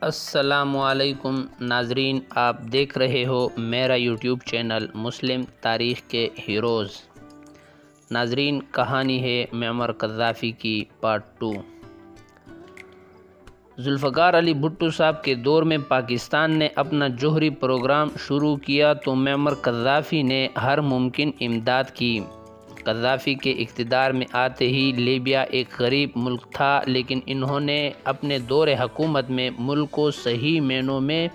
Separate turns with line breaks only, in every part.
السلام علیکم ناظرین، آپ دیکھ رہے ہو میرا یوٹیوب چینل مسلم تاریخ کے ہیروز۔ ناظرین، کہانی ہے معمر قذافی کی پارٹ 2۔ ذوالفقار علی بھٹو صاحب کے دور میں پاکستان نے اپنا جوہری پروگرام شروع کیا تو معمر قذافی نے ہر ممکن امداد کی۔ قذافی کے اقتدار میں آتے ہی لیبیا ایک غریب ملک تھا، لیکن انہوں نے اپنے دور حکومت میں ملک کو صحیح معنوں میں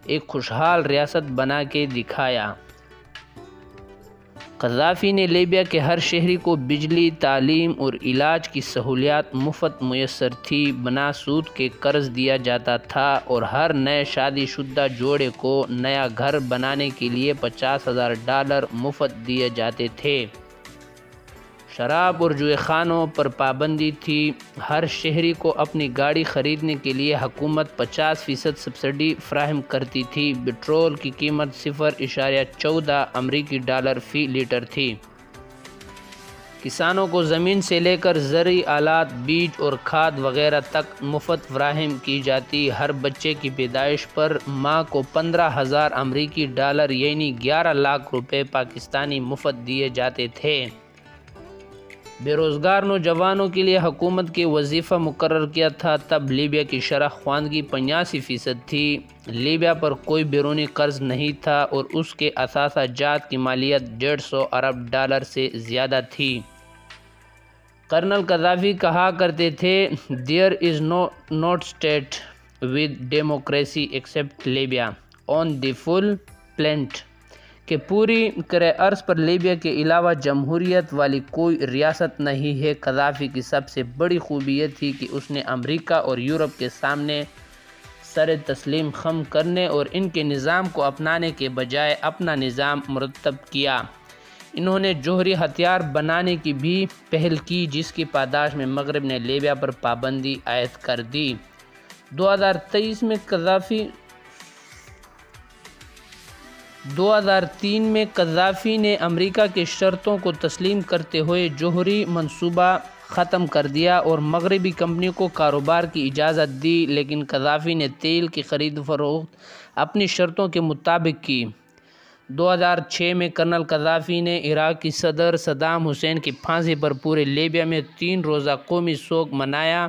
ایک خوشحال ریاست بنا کے دکھایا۔ قذافی نے لیبیا کے ہر شہری کو بجلی، تعلیم اور علاج کی سہولیات مفت میسر تھی، بنا سود کے قرض دیا جاتا تھا، اور ہر نئے شادی شدہ جوڑے کو نیا گھر بنانے کے لیے $50,000 مفت دیے جاتے تھے۔ شراب اور جوئے خانوں پر پابندی تھی۔ ہر شہری کو اپنی گاڑی خریدنے کے لیے حکومت 50% سبسڈی فراہم کرتی تھی۔ پٹرول کی قیمت $0.14 امریکی فی لیٹر تھی۔ کسانوں کو زمین سے لے کر زرعی آلات، بیج اور کھاد وغیرہ تک مفت فراہم کی جاتی۔ ہر بچے کی پیدائش پر ماں کو $15,000 امریکی یعنی 11 لاکھ روپے پاکستانی مفت دیے جاتے تھے۔ بے روزگار نوجوانوں کے لیے حکومت کے وظیفہ مقرر کیا تھا۔ تب لیبیا کی شرح خواندگی 85% تھی۔ لیبیا پر کوئی بیرونی قرض نہیں تھا اور اس کے اثاثہ جات کی مالیت $150 ارب سے زیادہ تھی۔ کرنل قذافی کہا کرتے تھے، "There is no state with democracy except Libya on the full planet" کہ پوری کرۂ ارض پر لیبیا کے علاوہ جمہوریت والی کوئی ریاست نہیں ہے۔ قذافی کی سب سے بڑی خوبی یہ تھی کہ اس نے امریکہ اور یورپ کے سامنے سر تسلیم خم کرنے اور ان کے نظام کو اپنانے کے بجائے اپنا نظام مرتب کیا۔ انہوں نے جوہری ہتھیار بنانے کی بھی پہل کی، جس کی پاداش میں مغرب نے لیبیا پر پابندی عائد کر دی۔ 2003 میں قذافی نے امریکہ کے شرطوں کو تسلیم کرتے ہوئے جوہری منصوبہ ختم کر دیا اور مغربی کمپنیوں کو کاروبار کی اجازت دی، لیکن قذافی نے تیل کی خرید و فروخت اپنی شرطوں کے مطابق کی۔ 2006 میں کرنل قذافی نے عراق کی صدر صدام حسین کی پھانسی پر پورے لیبیا میں 3 روزہ قومی سوگ منایا۔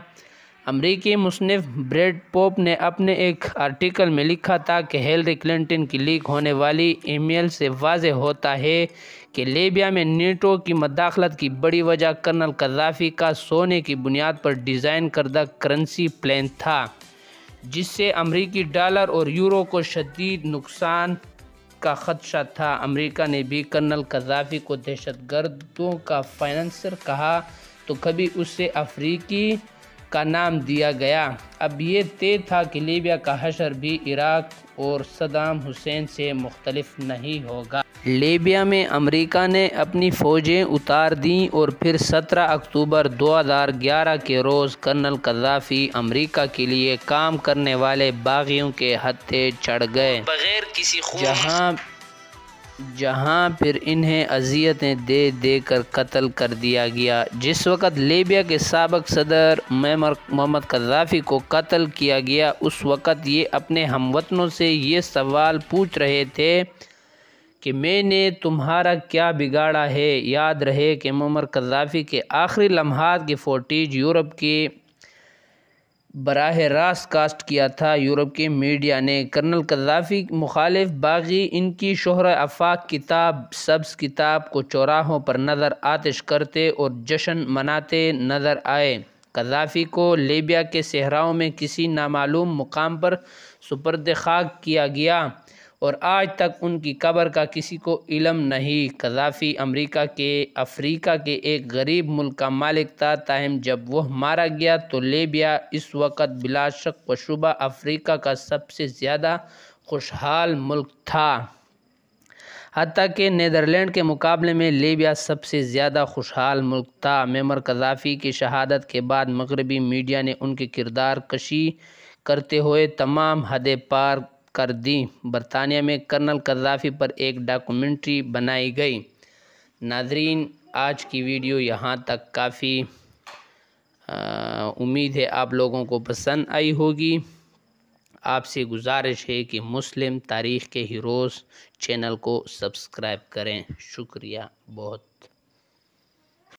امریکی مصنف بریڈ پوپ نے اپنے ایک آرٹیکل میں لکھا تھا کہ ہیلری کلنٹن کی لیک ہونے والی ای میل سے واضح ہوتا ہے کہ لیبیا میں نیٹو کی مداخلت کی بڑی وجہ کرنل قذافی کا سونے کی بنیاد پر ڈیزائن کردہ کرنسی پلان تھا، جس سے امریکی ڈالر اور یورو کو شدید نقصان کا خدشہ تھا۔ امریکہ نے بھی کرنل قذافی کو دہشت گردوں کا فائنانسر کہا تو کبھی اسے افریقی کا نام دیا گیا۔ اب یہ طے تھا کہ لیبیا کا حشر بھی عراق اور صدام حسین سے مختلف نہیں ہوگا۔ لیبیا میں امریکہ نے اپنی فوجیں اتار دیں اور پھر 17 اکتوبر 2011 کے روز کرنل قذافی امریکہ کے لیے کام کرنے والے باغیوں کے ہتھے چڑھ گئے، بغیر کسی جہاں پھر انہیں اذیتیں دے دے کر قتل کر دیا گیا۔ جس وقت لیبیا کے سابق صدر محمد قذافی کو قتل کیا گیا، اس وقت یہ اپنے ہم وطنوں سے یہ سوال پوچھ رہے تھے کہ میں نے تمہارا کیا بگاڑا ہے؟ یاد رہے کہ معمر قذافی کے آخری لمحات کی فوٹیج یورپ کے براہ راست کاسٹ کیا تھا۔ یورپ کے میڈیا نے کرنل قذافی مخالف باغی ان کی شہرہ آفاق کتاب سبز کتاب کو چوراہوں پر نظر آتش کرتے اور جشن مناتے نظر آئے۔ قذافی کو لیبیا کے صحراؤں میں کسی نامعلوم مقام پر سپرد خاک کیا گیا اور آج تک ان کی قبر کا کسی کو علم نہیں۔ قذافی افریقہ کے ایک غریب ملک کا مالک تھا، تاہم جب وہ مارا گیا تو لیبیا اس وقت بلا شک و شبہ افریقہ کا سب سے زیادہ خوشحال ملک تھا۔ حتیٰ کہ نیدرلینڈ کے مقابلے میں لیبیا سب سے زیادہ خوشحال ملک تھا۔ معمر قذافی کی شہادت کے بعد مغربی میڈیا نے ان کی کردار کشی کرتے ہوئے تمام حدیں پار کر دیں۔ برطانیہ میں کرنل قذافی پر ایک ڈاکومنٹری بنائی گئی۔ ناظرین، آج کی ویڈیو یہاں تک کافی، امید ہے آپ لوگوں کو پسند آئی ہوگی۔ آپ سے گزارش ہے کہ مسلم تاریخ کے ہیروز چینل کو سبسکرائب کریں۔ شکریہ بہت۔